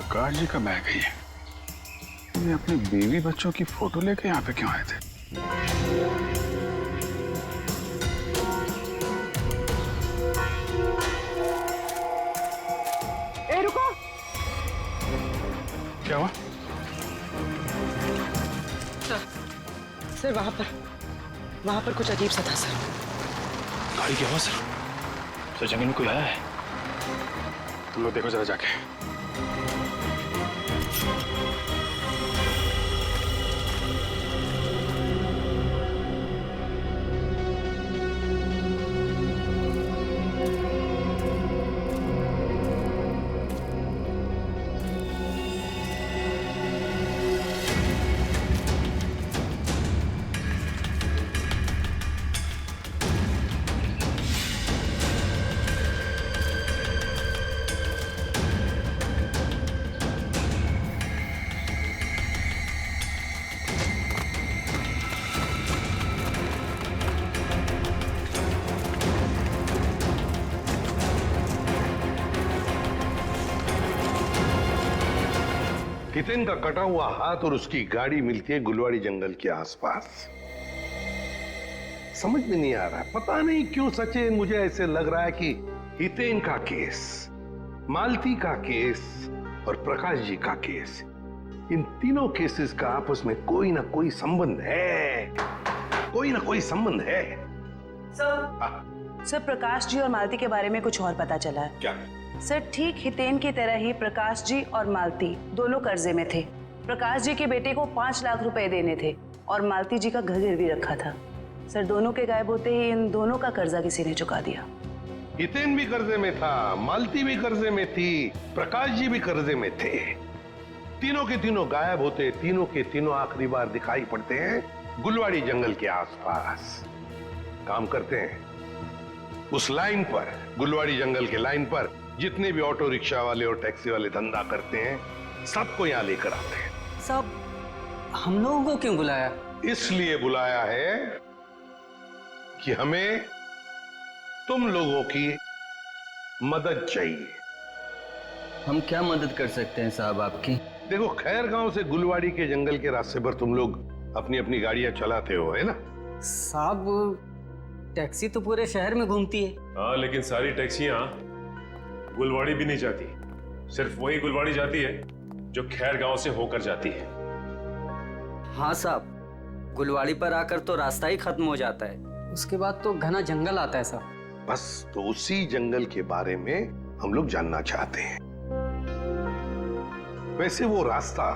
प्रकाश जी का बैग है ये अपने बीवी बच्चों की फोटो लेके यहाँ पे क्यों आए थे? ए रुको। क्या हुआ? सर वहां पर कुछ अजीब सा था सर। गाड़ी क्या हुआ सर? सर जमीन में कोई आया है? तुम लोग देखो जरा जाके। हितेन का कटा हुआ हाथ और उसकी गाड़ी मिलती है गुलवाड़ी जंगल के आसपास। समझ में नहीं आ रहा है, पता नहीं क्यों सचिन, मुझे ऐसे लग रहा है कि हितेन का केस, मालती का केस और प्रकाश जी का केस, इन तीनों केसेस का आपस में कोई ना कोई संबंध है, कोई ना कोई संबंध है। सर प्रकाश जी और मालती के बारे में कुछ और पता चला है। क्या? सर ठीक हितेन की तरह ही प्रकाश जी और मालती दोनों कर्जे में थे। प्रकाश जी के बेटे को 5 लाख रुपए देने थे और मालती जी का घर गिरवी रखा था। सर दोनों के गायब होते ही इन दोनों का कर्जा किसी ने चुका दिया। हितेन भी कर्जे में था, मालती भी कर्जे में थी, प्रकाश जी भी कर्जे में थे। तीनों के तीनों गायब होते, तीनों के तीनों आखिरी बार दिखाई पड़ते हैं गुलवाड़ी जंगल के आसपास। काम करते हैं उस लाइन पर, गुलवाड़ी जंगल के लाइन पर जितने भी ऑटो रिक्शा वाले और टैक्सी वाले धंधा करते हैं, सबको यहां लेकर आते हैं। सब हम लोगों को क्यों बुलाया? इसलिए बुलाया है कि हमें तुम लोगों की मदद चाहिए। हम क्या मदद कर सकते हैं साहब आपकी? देखो, खैर गांव से गुलवाड़ी के जंगल के रास्ते पर तुम लोग अपनी अपनी गाड़ियां चलाते हो, है ना? साहब टैक्सी तो पूरे शहर में घूमती है। हाँ, लेकिन सारी टैक्सियां गुलवाड़ी भी नहीं जाती। सिर्फ वही गुलवाड़ी जाती है जो खैर गांव से होकर जाती है। हाँ साहब, गुलवाड़ी पर आकर तो रास्ता ही खत्म हो जाता है, उसके बाद तो घना जंगल आता है साहब। बस तो उसी जंगल के बारे में हम लोग जानना चाहते हैं। वैसे वो रास्ता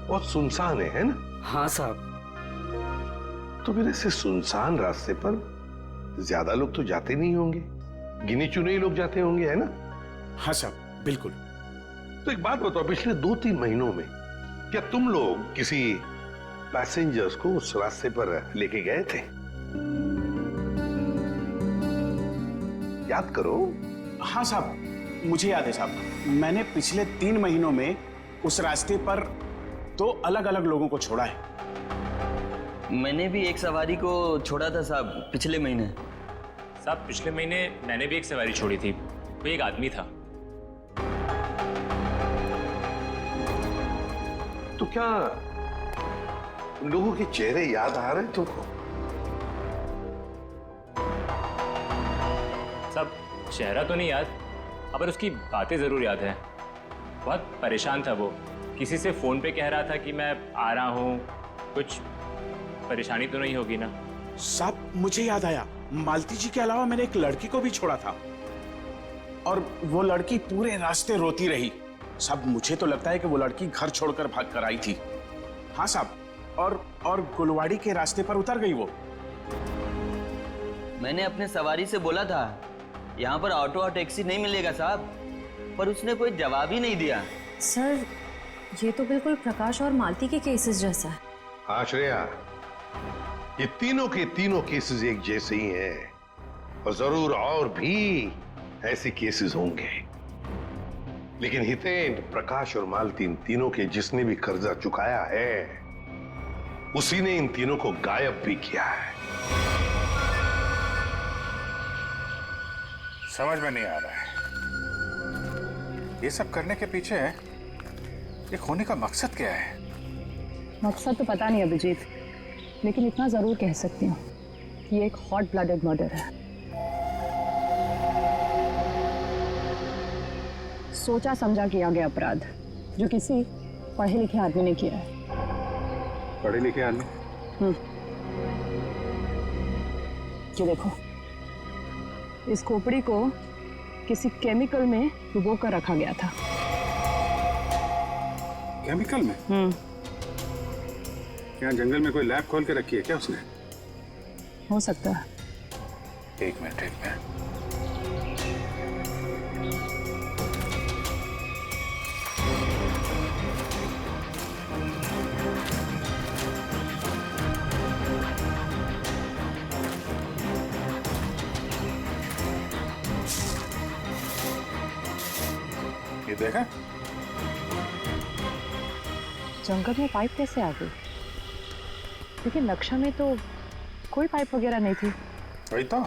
बहुत सुनसान है ना? हाँ साहब। तो फिर ऐसे सुनसान रास्ते पर ज्यादा लोग तो जाते नहीं होंगे, गिने चुने ही लोग जाते होंगे, है ना? हाँ साहब, बिल्कुल। तो एक बात बताओ, पिछले 2-3 महीनों में क्या तुम लोग किसी पैसेंजर्स को उस रास्ते पर लेके गए थे? याद करो। हाँ साहब, मुझे याद है साहब। मैंने पिछले 3 महीनों में उस रास्ते पर 2 अलग अलग लोगों को छोड़ा है। मैंने भी एक सवारी को छोड़ा था साहब पिछले महीने। साहब पिछले महीने मैंने भी एक सवारी छोड़ी थी, वो एक आदमी था। तो क्या उन लोगों के चेहरे याद आ रहे हैं तुमको? साहब चेहरा तो नहीं याद, पर उसकी बातें जरूर याद है। बहुत परेशान था वो, किसी से फोन पे कह रहा था कि मैं आ रहा हूँ, कुछ परेशानी तो नहीं होगी ना? साहब मुझे याद आया, मालती जी के अलावा मैंने एक लड़की को भी छोड़ा था और वो लड़की पूरे रास्ते रोती रही। साहब मुझे तो लगता है कि वो लड़की घर छोड़कर भाग कर आई थी। हाँ साहब, और गुलवाड़ी के रास्ते पर उतर गई वो। मैंने अपने सवारी से बोला था यहाँ पर ऑटो और टैक्सी नहीं मिलेगा साहब, पर उसने कोई जवाब ही नहीं दिया। सर ये तो बिल्कुल प्रकाश और मालती के केसेस जैसा है। हाँ श्रेया, ये तीनों के तीनों केसेस एक जैसे ही हैं और जरूर और भी ऐसे केसेस होंगे। लेकिन हितेन, प्रकाश और मालती, इन तीनों के जिसने भी कर्जा चुकाया है, उसी ने इन तीनों को गायब भी किया है। समझ में नहीं आ रहा है, ये सब करने के पीछे ये खोने का मकसद क्या है? मकसद तो पता नहीं अभिजीत, लेकिन इतना जरूर कह सकती हूँ कि ये एक हॉट ब्लडेड मर्डर है। सोचा समझा किया गया अपराध जो किसी पढ़े लिखे आदमी ने किया है। पढ़े लिखे आदमी? ये देखो, इस खोपड़ी को किसी केमिकल में डुबो कर रखा गया था। केमिकल में? क्या जंगल में कोई लैब खोल के रखी है क्या उसने? हो सकता है। एक मिनट। ये देखा? जंगल में पाइप कैसे आ गई? लेकिन नक्शा में तो कोई पाइप वगैरह नहीं थी। वही तो,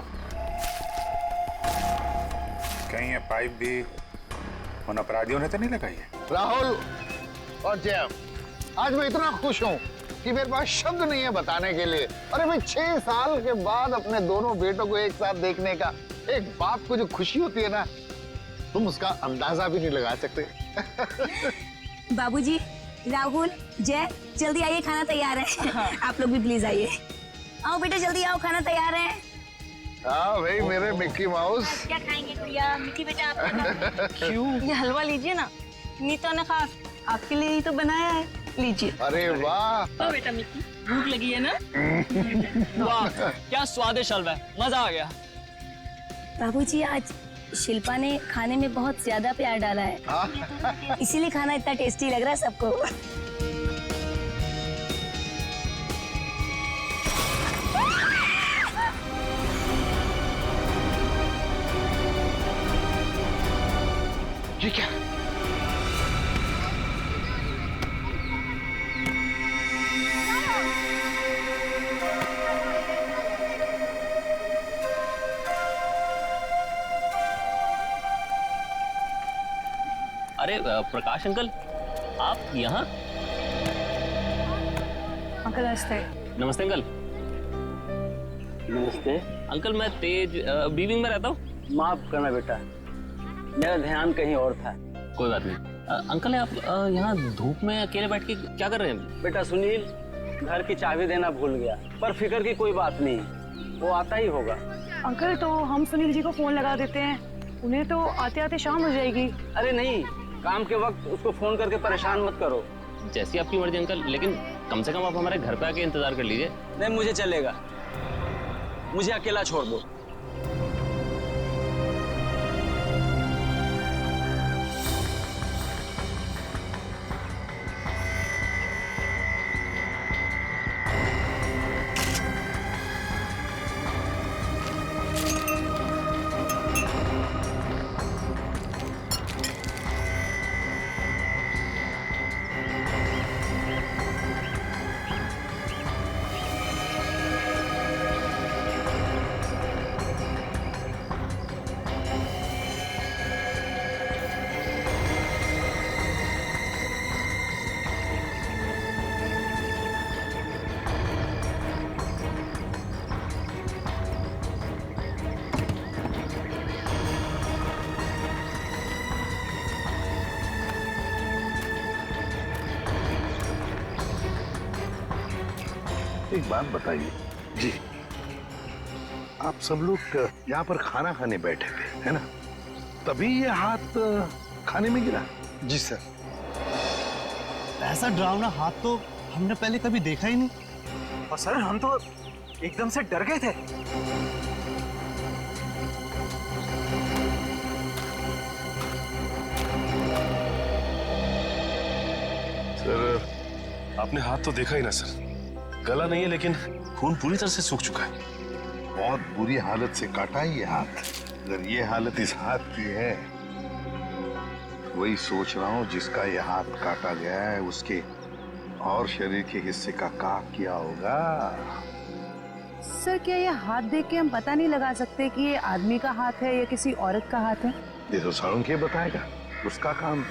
कहीं ये पाइप भी उन अपराधियों ने तो नहीं लगाई है? राहुल और जय, आज मैं इतना खुश हूँ कि मेरे पास शब्द नहीं है बताने के लिए। अरे भाई 6 साल के बाद अपने दोनों बेटों को एक साथ देखने का एक बाप को जो खुशी होती है ना, तुम उसका अंदाजा भी नहीं लगा सकते। बाबूजी, राहुल, जय, जल्दी आइए, खाना तैयार है। आप लोग भी प्लीज आइए। आओ बेटा, जल्दी आओ, खाना तैयार है। हाँ भाई, मेरे मिक्की माउस। क्या खाएंगे गुड़िया? मिक्की बेटा आप क्यों? ये हलवा लीजिए ना, नीता ने खास आपके लिए ही तो बनाया है, लीजिए। अरे वाह। तो बेटा मिक्की, भूख लगी है ना? वाह, क्या स्वादिष्ट हलवा है, मजा आ गया। बाबूजी, आज शिल्पा ने खाने में बहुत ज्यादा प्यार डाला है, इसीलिए खाना इतना टेस्टी लग रहा है सबको। ये क्या? अरे प्रकाश अंकल, आप यहाँ? अंकल नमस्ते। नमस्ते अंकल। नमस्ते अंकल, मैं तेज बीविंग में रहता हूँ। माफ करना बेटा, मेरा ध्यान कहीं और था। कोई बात नहीं। अंकल, आप यहाँ धूप में अकेले बैठ के क्या कर रहे हैं? बेटा सुनील घर की चाबी देना भूल गया, पर फिक्र की कोई बात नहीं, वो आता ही होगा। अंकल, तो हम सुनील जी को फोन लगा देते हैं, उन्हें तो आते आते शाम हो जाएगी। अरे नहीं, काम के वक्त उसको फोन करके परेशान मत करो। जैसी आपकी मर्जी अंकल, लेकिन कम से कम आप हमारे घर पे आके इंतजार कर लीजिए। नहीं, मुझे चलेगा, मुझे अकेला छोड़ दो। एक बात बताइए जी, आप सब लोग यहाँ पर खाना खाने बैठे थे, है ना? तभी ये हाथ खाने में गिरा? जी सर। ऐसा डरावना हाथ तो हमने पहले कभी देखा ही नहीं। और सर, हम तो एकदम से डर गए थे। सर, आपने हाथ तो देखा ही ना सर, गला नहीं है लेकिन खून पूरी तरह से सूख चुका है। बहुत बुरी हालत से काटा है ये हाथ। अगर ये हालत इस हाथ की है, वही सोच रहा हूँ जिसका ये हाथ काटा गया है उसके और शरीर के हिस्से का क्या किया होगा। सर, क्या ये हाथ देख के हम पता नहीं लगा सकते कि ये आदमी का हाथ है या किसी औरत का हाथ है? ये तो साळुंखे बताएगा, उसका काम।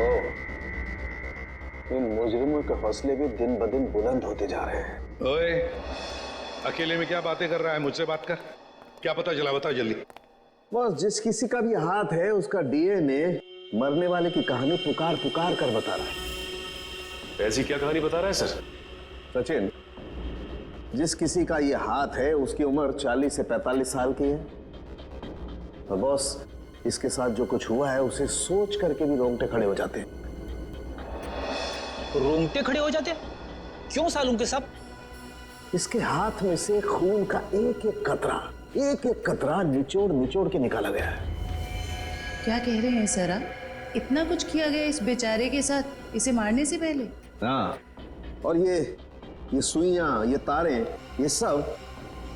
देखो, इन मुजरिमों के हौसले भी दिन ब दिन बुलंद होते जा रहे हैं। ओए, अकेले में क्या बातें कर रहा है? मुझसे बात कर। क्या पता चला, बता जल्दी। बस जिस किसी का भी हाथ है उसका डीएनए मरने वाले की कहानी पुकार पुकार कर बता रहा है। ऐसी क्या कहानी बता रहा है सर? सचिन, जिस किसी का ये हाथ है उसकी उम्र 40 से 45 साल की है। और बॉस, इसके साथ जो कुछ हुआ है उसे सोच करके भी रोंगटे खड़े हो जाते हैं। रोंगटे खड़े हो जाते? क्यों सालूम के साहब? इसके हाथ में से खून का एक एक कतरा निचोड़ निचोड़ के निकाला गया है। क्या कह रहे हैं सर आप? इतना कुछ किया गया इस बेचारे के साथ इसे मारने से पहले? हाँ, और ये सुइयां, ये तारे, ये सब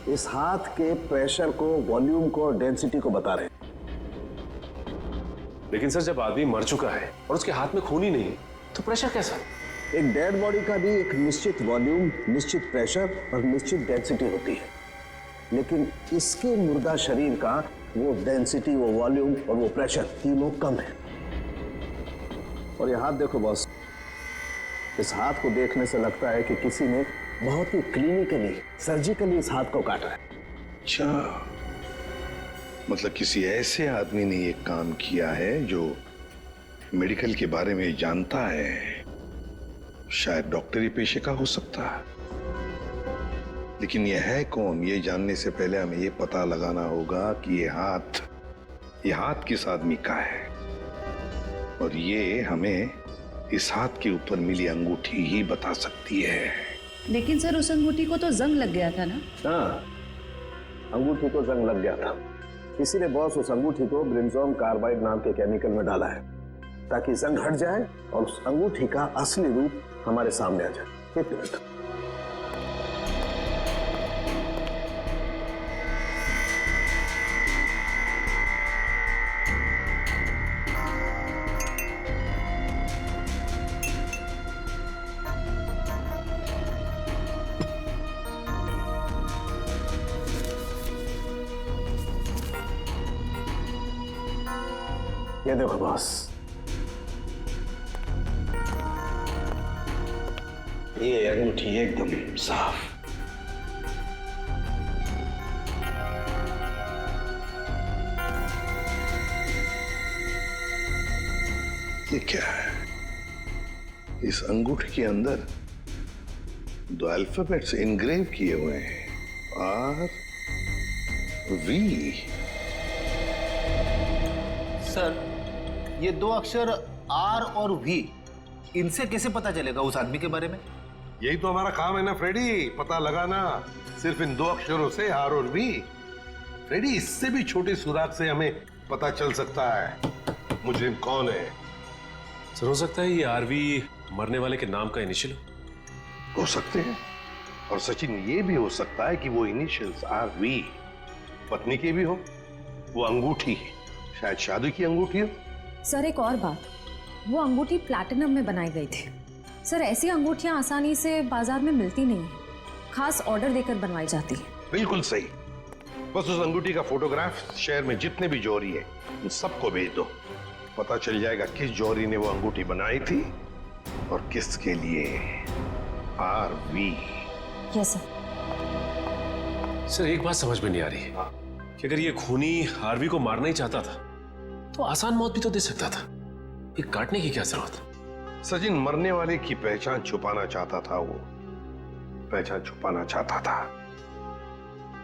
इस हाथ के प्रेशर को, वॉल्यूम को और डेंसिटी को बता रहे हैं। लेकिन सर, जब आदमी मर चुका है और उसके हाथ में खून ही नहीं तो प्रेशर कैसा? एक डेड बॉडी का भी एक निश्चित वॉल्यूम, निश्चित प्रेशर और निश्चित डेंसिटी होती है, लेकिन इसके मुर्दा शरीर का वो डेंसिटी, वो वॉल्यूम और वो प्रेशर तीनों कम है। और ये हाथ देखो बॉस, इस हाथ को देखने से लगता है कि किसी ने बहुत ही क्लिनिकली, सर्जिकली इस हाथ को काटा है। अच्छा, मतलब किसी ऐसे आदमी ने ये काम किया है जो मेडिकल के बारे में जानता है। शायद डॉक्टरी पेशे का हो सकता है, लेकिन ये है कौन, ये जानने से पहले हमें ये पता लगाना होगा कि ये हाथ किस आदमी का है। और ये हमें इस हाथ के ऊपर मिली अंगूठी ही बता सकती है। लेकिन सर, उस अंगूठी को तो जंग लग गया था ना? हाँ, अंगूठी को जंग लग गया था। इसीलिए बॉस उस अंगूठी को ब्रिंजोन कार्बाइड नाम के केमिकल में डाला है, ताकि जंग हट जाए और उस अंगूठी का असली रूप हमारे सामने आ जाए। एक मिनट। ये देखो बॉस, ये अंगूठी एकदम साफ। ये क्या है? इस अंगूठी के अंदर दो अल्फाबेट्स इनग्रेव किए हुए हैं, आर वी। सर, ये दो अक्षर आर और वी, इनसे कैसे पता चलेगा उस आदमी के बारे में? यही तो हमारा काम है ना फ्रेडी, पता लगाना। सिर्फ इन दो अक्षरों से, आर और वी। फ्रेडी, इससे भी छोटे सुराग से हमें पता चल सकता है मुजरिम कौन है। सर, हो सकता है ये आरवी मरने वाले के नाम का इनिशियल हो सकते हैं। और सचिन, ये भी हो सकता है कि वो इनिशियल्स आर वी पत्नी के भी हो। वो अंगूठी शायद शादी की अंगूठी हो। सर, एक और बात, वो अंगूठी प्लैटिनम में बनाई गई थी। सर, ऐसी अंगूठियां आसानी से बाजार में मिलती नहीं है, खास ऑर्डर देकर बनवाई जाती है। बिल्कुल सही। बस उस अंगूठी का फोटोग्राफ शहर में जितने भी जौहरी है उन सबको भेज दो। पता चल जाएगा किस जौहरी ने वो अंगूठी बनाई थी और किसके लिए। R V. Yes sir. Sir, एक बात समझ में नहीं आ रही है कि अगर ये खूनी आरवी को मारना ही चाहता था तो आसान मौत भी तो दे सकता था। ये काटने की क्या जरूरत? सचिन, मरने वाले की पहचान छुपाना चाहता था, वो पहचान छुपाना चाहता था।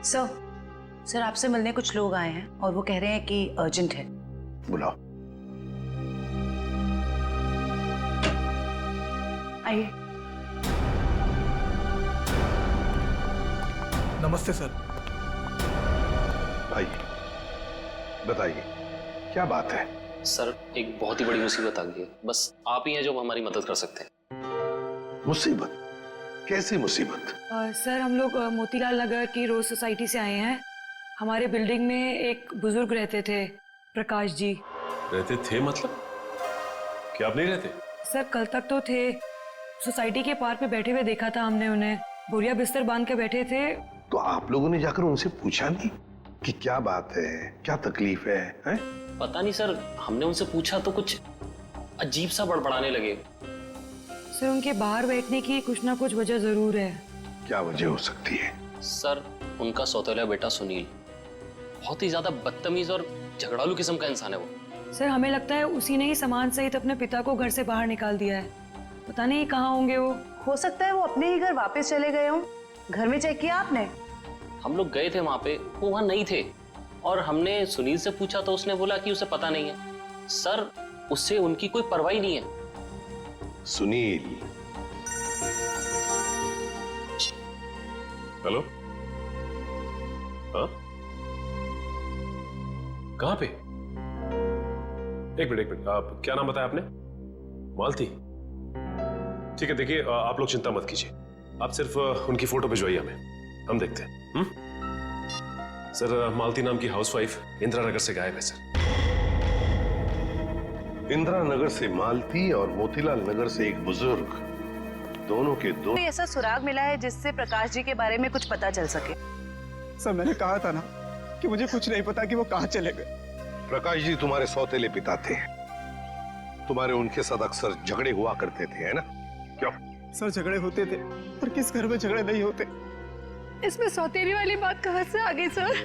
सर, आपसे मिलने कुछ लोग आए हैं और वो कह रहे हैं कि अर्जेंट है। बुलाओ। आइए। नमस्ते सर। आइए, बताइए क्या बात है? सर, एक बहुत ही बड़ी मुसीबत आ गई है, बस आप ही हैं जो हमारी मदद कर सकते हैं। मुसीबत? कैसी मुसीबत? सर, हम लोग मोतीलाल नगर की रोज सोसाइटी से आए हैं। हमारे बिल्डिंग में एक बुजुर्ग रहते थे, प्रकाश जी। रहते थे मतलब? क्या आप नहीं रहते? सर, कल तक तो थे। सोसाइटी के पार्क पे बैठे हुए देखा था हमने उन्हें, बोरिया बिस्तर बांध के बैठे थे। तो आप लोगों ने जाकर उनसे पूछा नहीं कि क्या बात है, क्या तकलीफ है? पता नहीं सर, हमने उनसे पूछा तो कुछ अजीब सा बड़बड़ाने लगे। सर उनके बाहर बैठने की कुछ ना कुछ वजह जरूर है। क्या वजह हो सकती है? सर उनका सौतेला बेटा सुनील बहुत ही ज्यादा बदतमीज और झगड़ालू किस्म का इंसान है वो। सर हमें लगता है उसी ने ही सामान सहित अपने पिता को घर से बाहर निकाल दिया है। पता नहीं कहाँ होंगे वो। हो सकता है वो अपने ही घर वापस चले गए हों। घर में चेक किया आपने? हम लोग गए थे वहां पे, वो वहां नहीं थे और हमने सुनील से पूछा तो उसने बोला कि उसे पता नहीं है। सर उससे उनकी कोई परवाह नहीं है। सुनील। हेलो, हाँ कहाँ पे? एक मिनट आप क्या नाम बताया आपने? मालती। ठीक है, देखिए आप लोग चिंता मत कीजिए, आप सिर्फ उनकी फोटो भिजवाइए हमें, हम देखते हैं। सर मालती नाम की हाउसवाइफ इंदिरा नगर से गायब है सर। इंदिरा नगर से मालती और मोतीलाल नगर से एक बुजुर्ग, दोनों के दो। कोई ऐसा सुराग मिला है जिससे प्रकाश जी के बारे में कुछ पता चल सके? सर मैंने कहा था ना कि मुझे कुछ नहीं पता कि वो कहाँ चले गए। प्रकाश जी तुम्हारे सौतेले पिता थे, तुम्हारे उनके साथ अक्सर झगड़े हुआ करते थे, है ना? क्यों? सर झगड़े होते थे, पर किस घर में झगड़े नहीं होते। इसमें सौतेली वाली बात कहाँ से आ गई सर?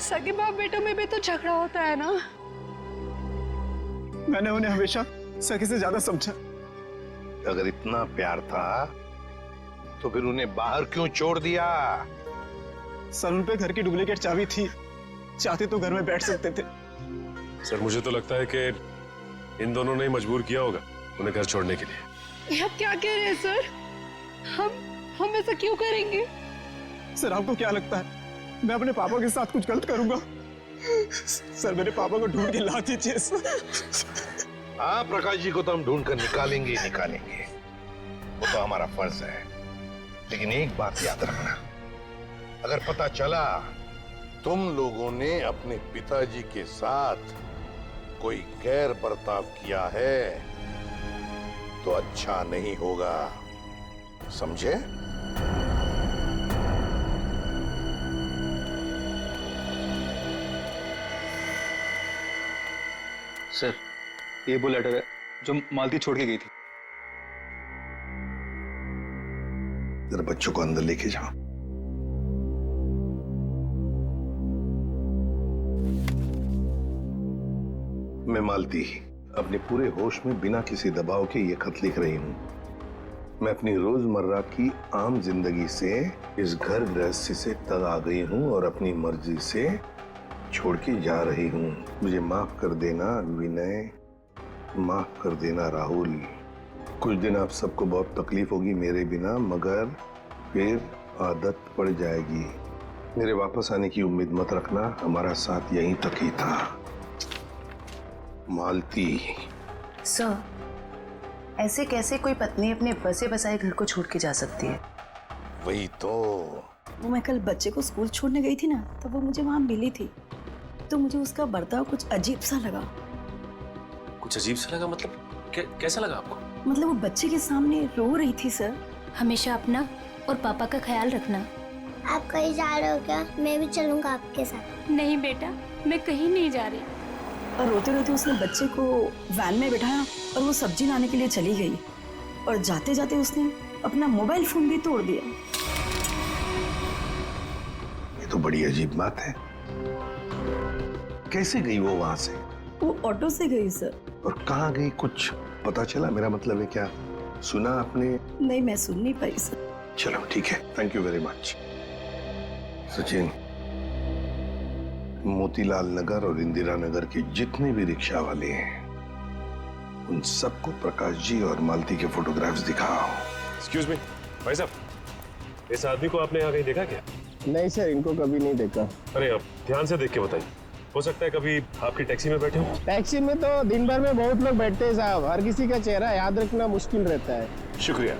सगे बाप बेटों में भी तो झगड़ा होता है ना। मैंने उन्हें हमेशा सगे से ज्यादा समझा। अगर इतना प्यार था तो फिर उन्हें बाहर क्यों छोड़ दिया? सर उन पे घर की डुप्लीकेट चाबी थी, चाहते तो घर में बैठ सकते थे। सर मुझे तो लगता है कि इन दोनों ने मजबूर किया होगा उन्हें घर छोड़ने के लिए। ये आप क्या कह रहे हैं सर? हम ऐसा क्यों करेंगे? सर आपको क्या लगता है मैं अपने पापा के साथ कुछ गलत करूंगा? सर मेरे पापा को ढूंढ के ला दीजिए सर। हाँ प्रकाश जी को तो हम ढूंढ कर निकालेंगे, वो तो हमारा फर्ज है। लेकिन एक बात याद रखना, अगर पता चला तुम लोगों ने अपने पिताजी के साथ कोई गैर बर्ताव किया है तो अच्छा नहीं होगा, समझे? सर ये वो लेटर है जो मालती छोड़ के गई थी। जरा बच्चों को अंदर लेके जाओ। मैं मालती अपने पूरे होश में बिना किसी दबाव के ये खत लिख रही हूं। मैं अपनी रोजमर्रा की आम जिंदगी से इस घर गृहस्थी से तंग आ गई हूं और अपनी मर्जी से छोड़ के जा रही हूं। मुझे माफ कर देना विनय, माफ कर देना राहुल। कुछ दिन आप सबको बहुत तकलीफ होगी मेरे बिना, मगर फिर आदत पड़ जाएगी। मेरे वापस आने की उम्मीद मत रखना, हमारा साथ यहीं तक ही था। मालती। सर ऐसे कैसे कोई पत्नी अपने बसे बसाए घर को छोड़ के जा सकती है? वही तो। वो मैं कल बच्चे को स्कूल छोड़ने गई थी ना, तो वो मुझे वहां मिली थी, तो मुझे उसका बर्ताव कुछ अजीब सा लगा। कुछ अजीब सा लगा मतलब? कैसा लगा आपको? मतलब वो बच्चे के सामने रो रही थी सर। हमेशा अपना और पापा का ख्याल रखना। आप कहीं जा रहे हो क्या? मैं भी चलूंगा आपके साथ। नहीं बेटा, मैं कहीं नहीं जा रही। और रोते रोते उसने बच्चे को वैन में बैठाया और वो सब्जी लाने के लिए चली गई, और जाते जाते उसने अपना मोबाइल फोन भी तोड़ दिया। ये तो बड़ी अजीब बात है। कैसे गई वो वहां से? वो ऑटो से गई सर। और कहाँ गई कुछ पता चला? मेरा मतलब है क्या सुना आपने? नहीं, मैं सुन नहीं पाई सर। चलो ठीक है, thank you very much. Sachin, Motilal Nagar और इंदिरा नगर के जितने भी रिक्शा वाले हैं उन सबको प्रकाश जी और मालती के फोटोग्राफ्स दिखाओ। एक्सक्यूज मी भाई साहब, इस आदमी को आपने यहाँ कहीं देखा क्या? नहीं सर, इनको कभी नहीं देखा। अरे अब ध्यान से देख के बताइए, हो सकता है कभी आपकी टैक्सी में बैठे हो। टैक्सी में तो दिन भर में बहुत लोग बैठते हैं साहब, हर किसी का चेहरा याद रखना मुश्किल रहता है। शुक्रिया।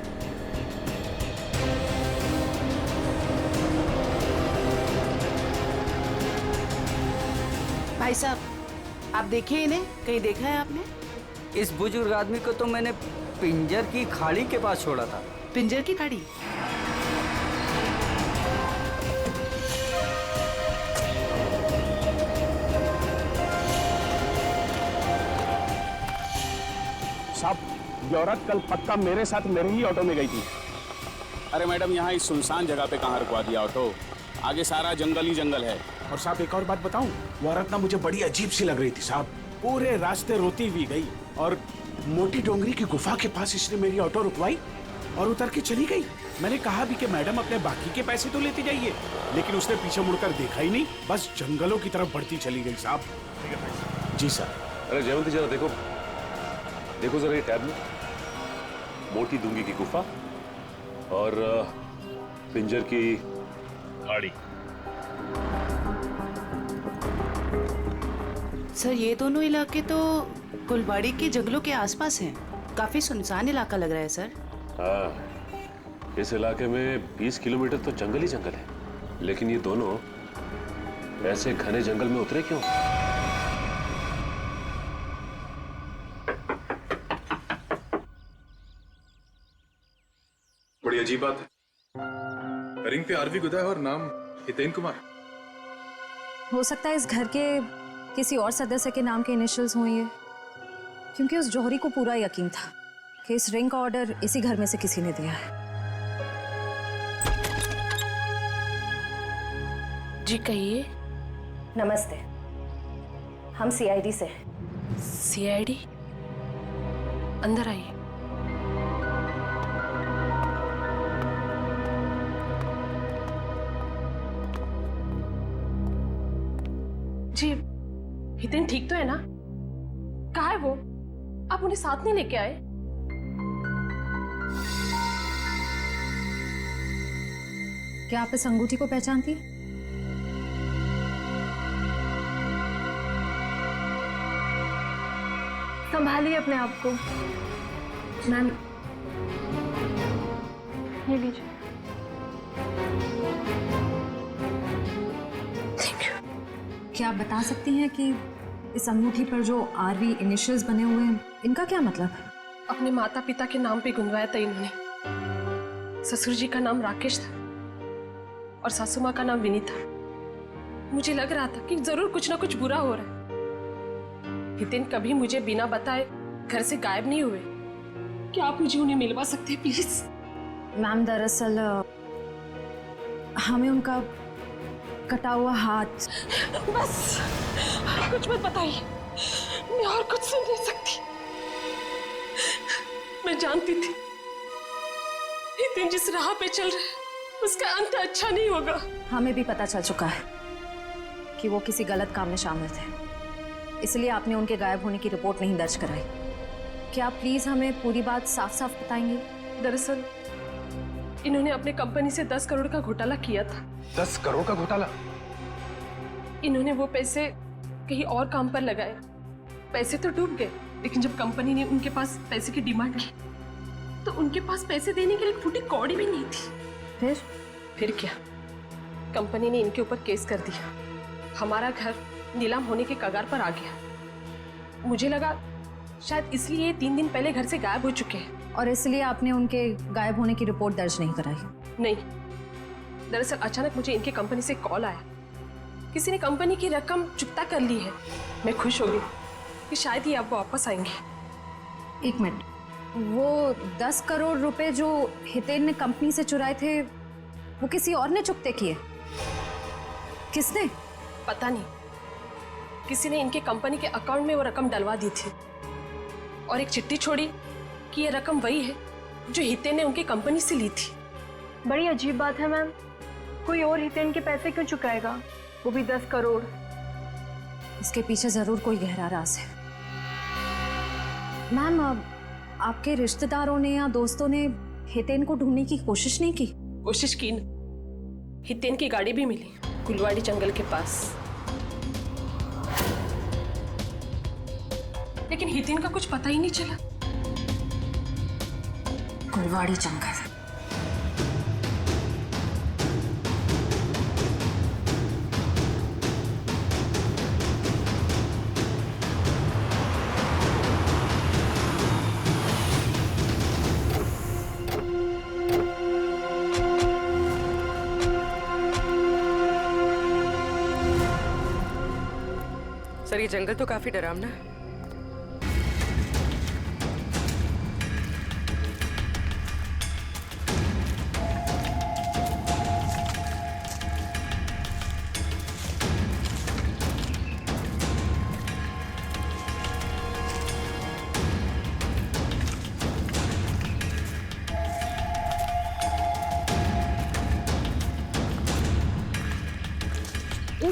भाई साहब आप देखिए इन्हें, कहीं देखा है आपने? इस बुजुर्ग आदमी को तो मैंने पिंजर की खाड़ी के पास छोड़ा था। पिंजर की खाड़ी? साहब, ये औरत कल पक्का मेरे साथ मेरे ही ऑटो में गई थी। अरे मैडम, यहाँ इस सुनसान जगह पे कहाँ रुकवा दिया ऑटो? आगे सारा जंगल ही जंगल है। और साहब एक और बात बताऊं, वो औरत ना मुझे बड़ी अजीब सी लग रही थी साहब। पूरे रास्ते रोती हुई गई और मोटी डोंगरी की गुफा के पास इसने मेरी ऑटो रुकवाई और उतर के चली गई। मैंने कहा भी कि मैडम अपने बाकी के पैसे तो लेते जाइए, लेकिन उसने पीछे मुड़कर देखा ही नहीं, बस जंगलों की तरफ बढ़ती चली गई साहब। जी सर। अरे जयवंती जरा देखो, देखो जरा ये टैब में, मोटी डूंगी की गुफा और पिंजर की गाड़ी। सर ये दोनों इलाके तो गुलवाड़ी के जंगलों के आसपास हैं। काफी सुनसान इलाका लग रहा है सर। हाँ, इस इलाके में 20 किलोमीटर तो जंगल ही जंगल है, लेकिन ये दोनों ऐसे घने जंगल में उतरे क्यों? बड़ी अजीब बात है, रिंग पे आरवी गुदा है और नाम हितेन कुमार। हो सकता है इस घर के किसी और सदस्य के नाम के इनिशियल्स हों ये, क्योंकि उस जौहरी को पूरा यकीन था कि इस रिंग का ऑर्डर इसी घर में से किसी ने दिया है। जी कहिए। नमस्ते, हम सीआईडी से हैं। सीआईडी? अंदर आइए। जी हितेन ठीक तो है ना? कहाँ है वो? आप उन्हें साथ नहीं लेके आए? क्या आप इस अंगूठी को पहचानती हैं? संभालिए अपने आप को। मैम ये लीजिए। क्या आप बता सकती हैं कि इस अंगूठी पर जो आरवी इनिशियल्स बने हुए हैं, इनका क्या मतलब है? अपने माता पिता के नाम पे गुनवाया था इन्होंने। ससुर जी का नाम राकेश था और सासू माँ का नाम विनीता। मुझे लग रहा था कि जरूर कुछ ना कुछ बुरा हो रहा है। हितेन कभी मुझे बिना बताए घर से गायब नहीं हुए। क्या आप मुझे उन्हें मिलवा सकते हैं प्लीज? मैम दरअसल हमें उनका कटा हुआ हाथ। बस कुछ मत बताइए, मैं और कुछ सुन नहीं सकती। मैं जानती थी हितेन जिस राह पे चल रहे हैं उसका अंत अच्छा नहीं होगा। हमें भी पता चल चुका है कि वो किसी गलत काम में शामिल थे, इसलिए आपने उनके गायब होने की रिपोर्ट नहीं दर्ज कराई। क्या आप प्लीज हमें पूरी बात साफ साफ बताएंगे? दरअसल इन्होंने अपने कंपनी से 10 करोड़ का घोटाला किया था। 10 करोड़ का घोटाला? इन्होंने वो पैसे कहीं और काम पर लगाए। पैसे तो डूब गए, लेकिन जब कंपनी ने उनके पास पैसे की डिमांड की तो उनके पास पैसे देने के लिए फूटी कौड़ी भी नहीं थी। फिर क्या, कंपनी ने इनके ऊपर केस कर दिया। हमारा घर नीलाम होने के कगार पर आ गया। मुझे लगा शायद इसलिए 3 दिन पहले घर से गायब हो चुके हैं। और इसलिए आपने उनके गायब होने की रिपोर्ट दर्ज नहीं कराई? नहीं, दरअसल अचानक मुझे इनके कंपनी से कॉल आया, किसी ने कंपनी की रकम चुकता कर ली है। मैं खुश हो गई कि शायद ही अब वापस आएंगे। एक मिनट, वो 10 करोड़ रुपए जो हितेन ने कंपनी से चुराए थे वो किसी और ने चुकते किए? किसने? पता नहीं, किसी ने इनके कंपनी के अकाउंट में वो रकम डलवा दी थी और एक चिट्ठी छोड़ी कि ये रकम वही है जो हितेन ने उनकी कंपनी से ली थी। बड़ी अजीब बात है मैम, कोई और हितेन के पैसे क्यों चुकाएगा, वो भी 10 करोड़? इसके पीछे जरूर कोई गहरा राज है। मैम, आपके रिश्तेदारों ने या दोस्तों ने हितेन को ढूंढने की कोशिश नहीं की? कोशिश की न, हितेन की गाड़ी भी मिली गुलवाड़ी जंगल के पास, लेकिन हितेन का कुछ पता ही नहीं चला। गुलवाड़ी जंगल। सर ये जंगल तो काफी डरावना है।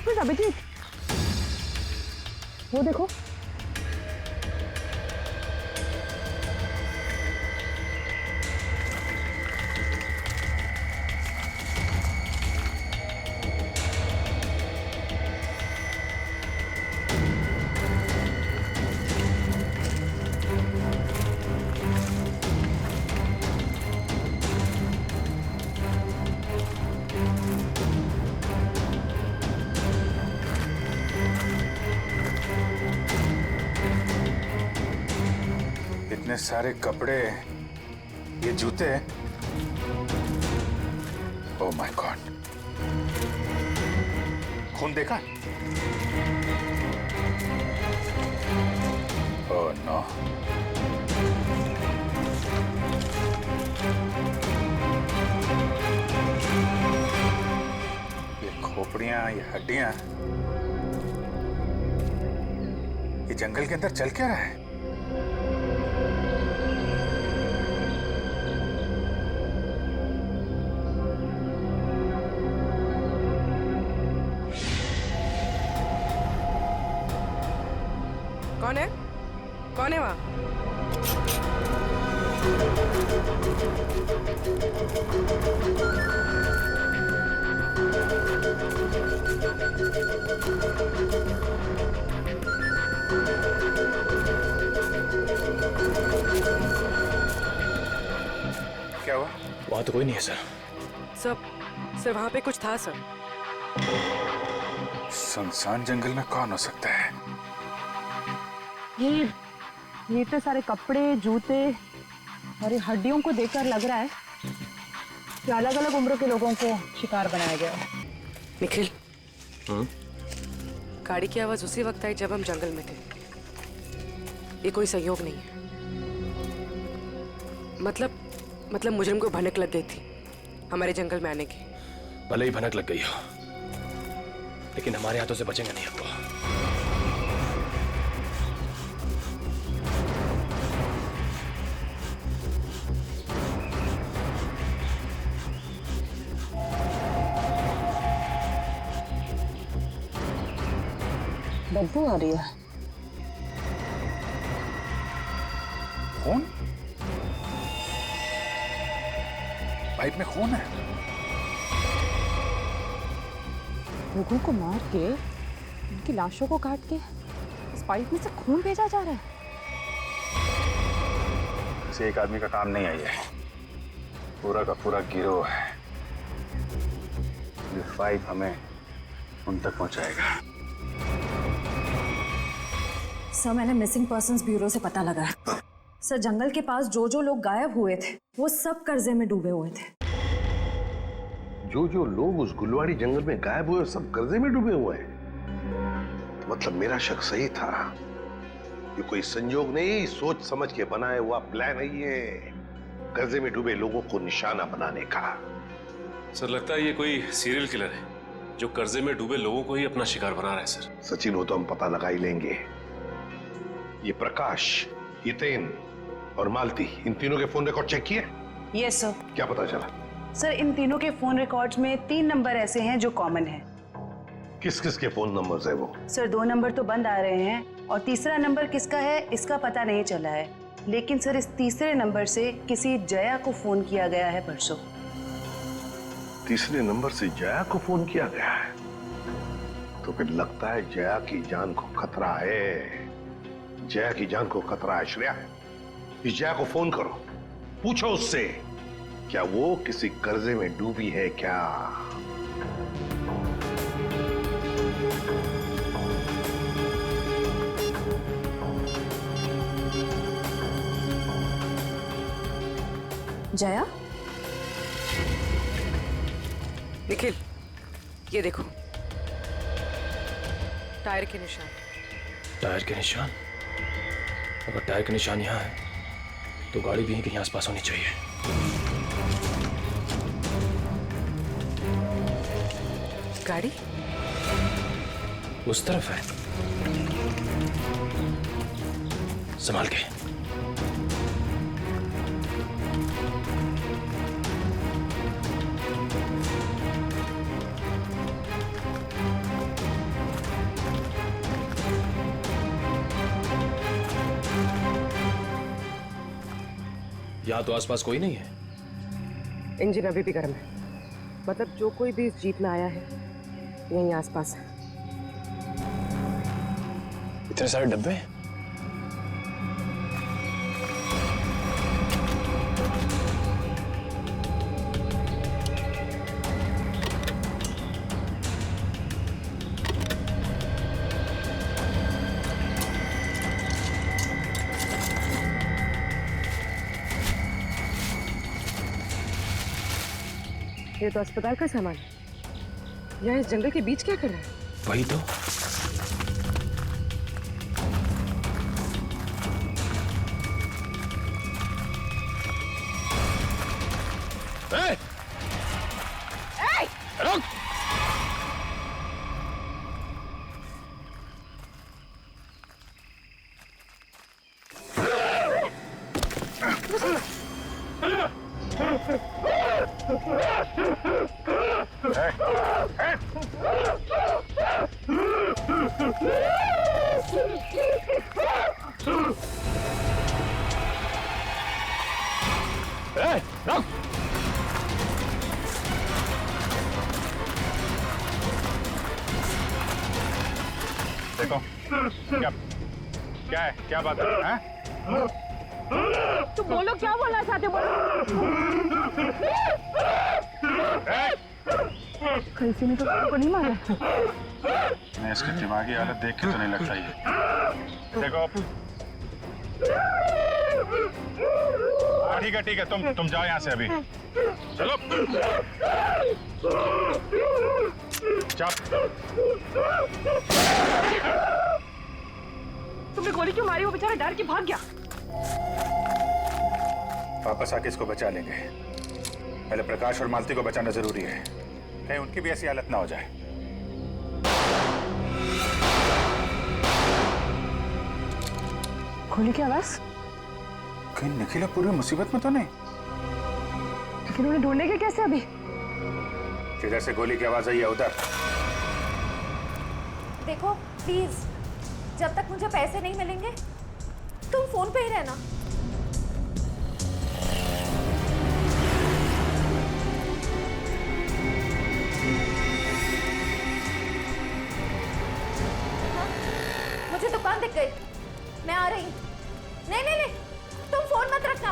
एक मिनट अभिजीत, वो देखो। इतने सारे कपड़े, ये जूते, ओह माय गॉड, खून देखा? Oh no. ये खोपड़ियां, ये हड्डियां, ये जंगल के अंदर चल क्या रहा है? कौन है? कौन है वहाँ? क्या हुआ? वहां तो कोई नहीं है सर। सर वहाँ पे कुछ था सर। सुनसान जंगल में कौन हो सकता है? ये इतने सारे कपड़े, जूते और ये हड्डियों को देखकर लग रहा है कि अलग अलग उम्र के लोगों को शिकार बनाया गया है। निखिल, गाड़ी की आवाज उसी वक्त आई जब हम जंगल में थे। ये कोई संयोग नहीं है। मतलब मुजरिम को भनक लग गई थी हमारे जंगल में आने की। भले ही भनक लग गई हो, लेकिन हमारे हाथों से बचेंगे नहीं अब वो। बदबू आ रही है। खून? पाइप में खून है। लोगों को मार के, उनकी लाशों को काट के इस पाइप में से खून भेजा जा रहा है। किसी एक आदमी का काम नहीं है ये, पूरा का पूरा गिरोह है। ये पाइप हमें उन तक पहुंचाएगा। सर, मैंने मिसिंग पर्संस ब्यूरो से पता लगा। सर, जंगल के पास जो लोग गायब हुए थे वो सब कर्जे में डूबे हुए थे। जो लोग उस गुलवाड़ी जंगल में गायब हुए सब कर्जे में डूबे हुए हैं। तो मतलब मेरा शक सही था। ये कोई संयोग नहीं, सोच समझ के बनाया हुआ प्लान है ये, कर्जे में डूबे लोगों को निशाना बनाने का। सर, लगता है ये कोई सीरियल किलर है जो कर्जे में डूबे लोगों को ही अपना शिकार बना रहा है। सर सचिन, हो तो हम पता लगा ही लेंगे। ये प्रकाश, हितेन और मालती, इन तीनों के फोन रिकॉर्ड चेक किए? Yes sir. क्या पता चला? सर, इन तीनों के फोन रिकॉर्ड्स में 3 नंबर ऐसे हैं जो कॉमन है। किस किस के फोन नंबर्स है वो? सर, 2 नंबर तो बंद आ रहे हैं और तीसरा नंबर किसका है इसका पता नहीं चला है। लेकिन सर, इस तीसरे नंबर से किसी जया को फोन किया गया है परसों। तीसरे नंबर से जया को फोन किया गया है? तो फिर लगता है जया की जान को खतरा है। जया की जान को खतरा है। श्रेया, इस जया को फोन करो, पूछो उससे क्या वो किसी कर्जे में डूबी है क्या। जया? निखिल, ये देखो, टायर के निशान। टायर के निशान? अगर टायर के निशान यहाँ है तो गाड़ी भी यहीं कहीं आसपास होनी चाहिए। गाड़ी उस तरफ है, संभाल के। यहाँ तो आसपास कोई नहीं है। इंजन अभी भी गर्म है, मतलब जो कोई भी इस जीप में आया है यहीं आसपास है। इतने सारे डब्बे। ये तो अस्पताल का सामान है। यहाँ इस जंगल के बीच क्या कर रहा है? वही तो। रुक! देखो क्या क्या है, क्या बात है? हैं? तुम बोलो, क्या बोलना चाहते हो? कैसे ने तो को नहीं मारा। मैं इसकी दिमागी हालत देख के तो नहीं लगता ये। देखो ठीक है, तुम जाओ यहाँ से अभी। चलो चाप। तुमने गोली क्यों मारी? वो बेचारा डर के भाग गया। वापस आके इसको बचा लेंगे। पहले प्रकाश और मालती को बचाना जरूरी है, कहीं उनकी भी ऐसी हालत ना हो जाए। गोली की आवाज? कहीं निखिला पूरी मुसीबत में तो नहीं? लेकिन उन्हें ढूंढेंगे कैसे अभी? जिधर से गोली की आवाज आई है उधर। देखो प्लीज, जब तक मुझे पैसे नहीं मिलेंगे तुम फोन पे ही रहना। हाँ, मुझे दुकान दिख गई, मैं आ रही। नहीं, तुम फोन मत रखना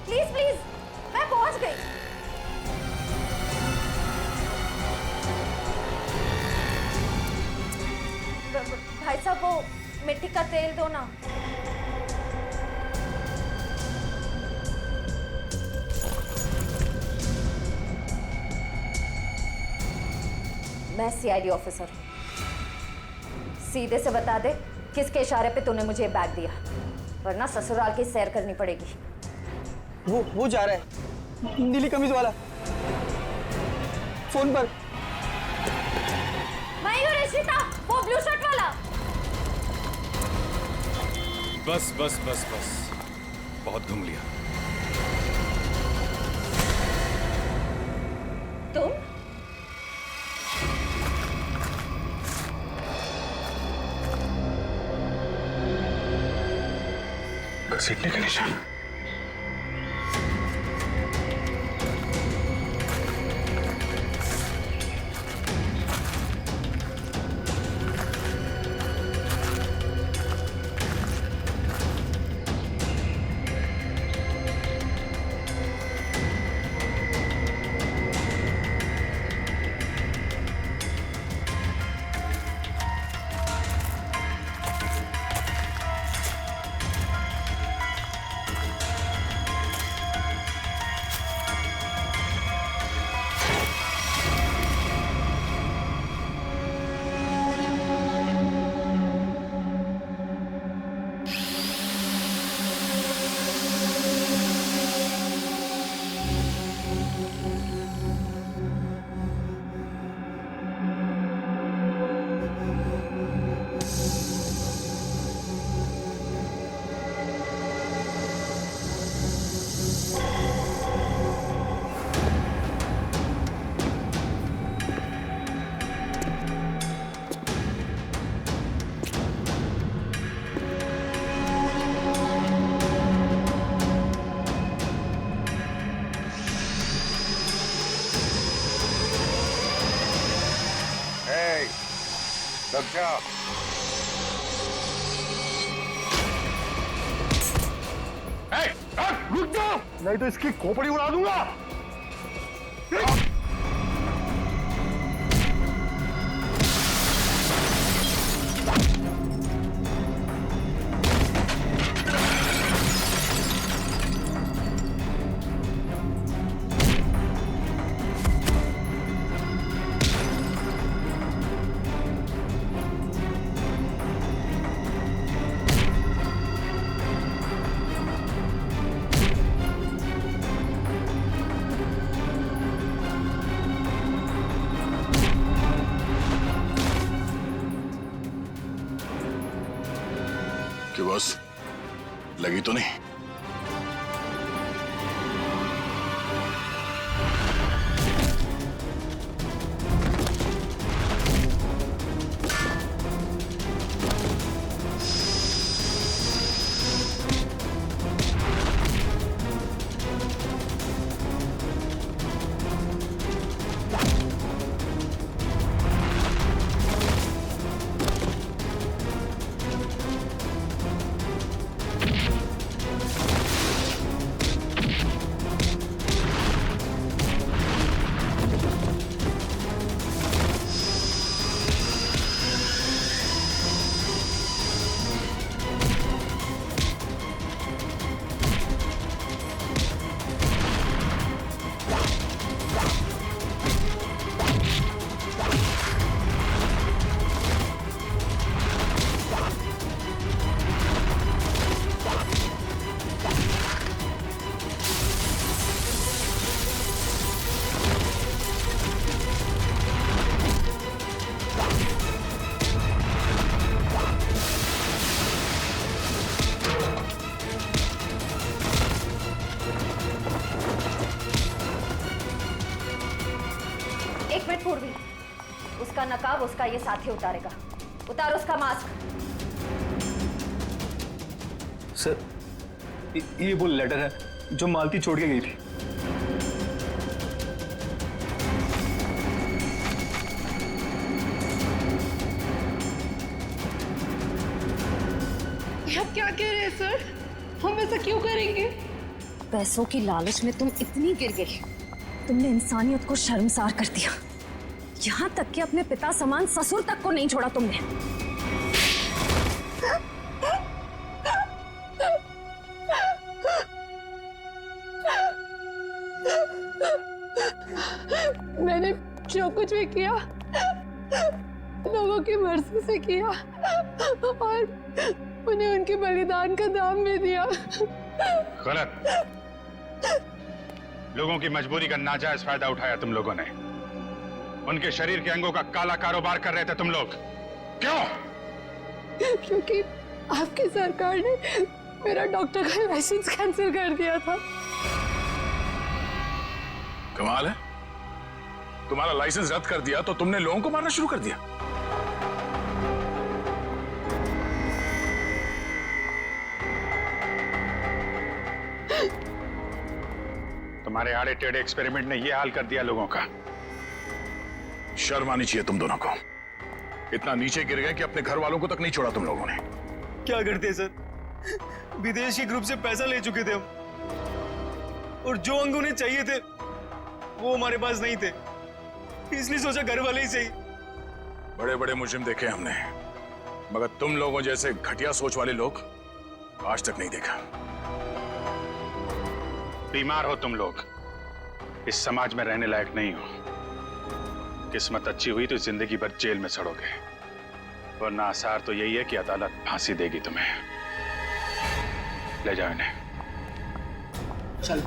प्लीज प्लीज, मैं पहुंच गई। भाई साहब वो मिट्टी का तेल दो ना। मैं सीआईडी ऑफिसर हूँ, सीधे से बता दे किसके इशारे पे तूने मुझे बैग दिया, वरना ससुराल की सैर करनी पड़ेगी। वो जा रहा है, नीली कमीज वाला, फोन पर। मयूर, इशिता, वो ब्लू शर्ट वाला। बस बस बस बस, बहुत घूम लिया। तुम? घसीटने का निशान। लग जा। रुक जाओ, नहीं तो इसकी खोपड़ी उड़ा दूंगा। कि बस लगी तो नहीं? पूर्वी, उसका नकाब उसका ये साथी उतारेगा। उतार उसका मास्क। सर, ये वो लेटर है जो मालती छोड़ के गई थी। आप क्या कह रहे हैं सर? हम ऐसा क्यों करेंगे? पैसों की लालच में तुम इतनी गिर गई, तुमने इंसानियत को शर्मसार कर दिया। यहाँ तक कि अपने पिता समान ससुर तक को नहीं छोड़ा तुमने। मैंने जो कुछ भी किया लोगों की मर्जी से किया और उन्हें उनके बलिदान का दाम भी दिया। गलत। लोगों की मजबूरी का नाजायज फायदा उठाया तुम लोगों ने। उनके शरीर के अंगों का काला कारोबार कर रहे थे तुम लोग। क्यों? क्योंकि आपकी सरकार ने मेरा डॉक्टर का लाइसेंस कैंसिल कर दिया था। कमाल है, तुम्हारा लाइसेंस रद्द कर दिया तो तुमने लोगों को मारना शुरू कर दिया। तुम्हारे आड़े टेढ़े एक्सपेरिमेंट ने यह हाल कर दिया लोगों का। शर्म आनी चाहिए तुम दोनों को। इतना नीचे गिर गए कि अपने घर वालों को तक नहीं छोड़ा तुम लोगों ने। क्या करते सर, विदेशी ग्रुप से पैसा ले चुके थे हम, और जो अंग उन्हें चाहिए थे वो हमारे पास नहीं थे, इसलिए सोचा घर वाले ही सही। बड़े बड़े मुजरिम देखे हमने, मगर तुम लोगों जैसे घटिया सोच वाले लोग आज तक नहीं देखा। बीमार हो तुम लोग, इस समाज में रहने लायक नहीं हो। किस्मत अच्छी हुई तो जिंदगी भर जेल में सड़ोगे, वरना आसार तो यही है कि अदालत फांसी देगी तुम्हें। ले जाओ इन्हें। चल।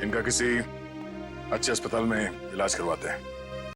इनका किसी अच्छे अस्पताल में इलाज करवाते हैं।